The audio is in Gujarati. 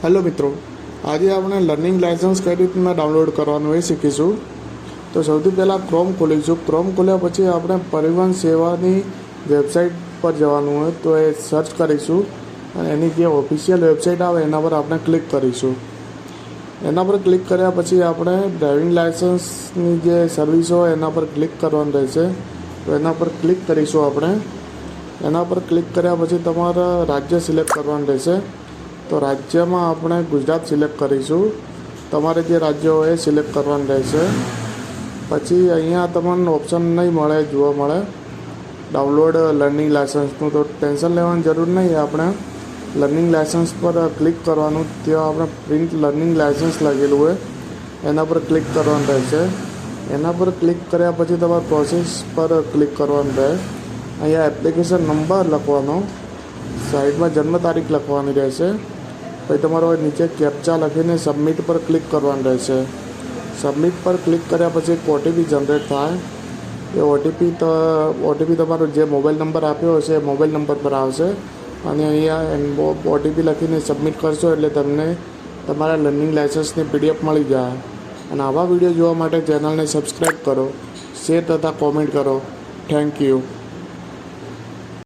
હેલો મિત્રો, આજે આપણે લર્નિંગ લાયસન્સ કઈ રીતના ડાઉનલોડ કરવાનું એ શીખીશું. તો સૌથી પહેલાં ક્રોમ ખોલીશું. ક્રોમ ખોલ્યા પછી આપણે પરિવહન સેવાની વેબસાઇટ પર જવાનું હોય તો એ સર્ચ કરીશું અને એની જે ઓફિશિયલ વેબસાઇટ આવે એના પર આપણે ક્લિક કરીશું. એના પર ક્લિક કર્યા પછી આપણે ડ્રાઇવિંગ લાયસન્સની જે સર્વિસ હોય એના પર ક્લિક કરવાનું રહેશે. તો એના પર ક્લિક કરીશું આપણે. એના પર ક્લિક કર્યા પછી તમારા રાજ્ય સિલેક્ટ કરવાનું રહેશે. તો રાજ્યમાં આપણે ગુજરાત સિલેક્ટ કરીશું. તમારે જે રાજ્ય હોય એ સિલેક્ટ કરવાનું રહેશે. પછી અહીંયા તમને ઓપ્શન નહીં મળે, જોવા મળે ડાઉનલોડ લર્નિંગ લાયસન્સનું. તો ટેન્શન લેવાની જરૂર નહીં. આપણે લર્નિંગ લાયસન્સ પર ક્લિક કરવાનું. ત્યાં આપણે પ્રિન્ટ લર્નિંગ લાયસન્સ લાગેલું હોય એના પર ક્લિક કરવાનું રહેશે. એના પર ક્લિક કર્યા પછી તમારે પ્રોસેસ પર ક્લિક કરવાનું રહે. અહીંયા એપ્લિકેશન નંબર લખવાનો, સાઈડમાં જન્મ તારીખ લખવાની રહેશે. પછી તમારો નીચે કેપ્ચા લખીને સબમિટ પર ક્લિક કરવાનું રહેશે. સબમિટ પર ક્લિક કર્યા પછી એક ઓટીપી જનરેટ થાય. એ ઓટીપી તમારો જે મોબાઈલ નંબર આપ્યો હશે એ મોબાઈલ નંબર પર આવશે અને અહીંયા ઓટીપી લખીને સબમિટ કરશો એટલે તમને તમારા લર્નિંગ લાયસન્સની પીડીએફ મળી જાય. અને આવા વિડીયો જોવા માટે ચેનલને સબસ્ક્રાઈબ કરો, શેર તથા કોમેન્ટ કરો. Thank you.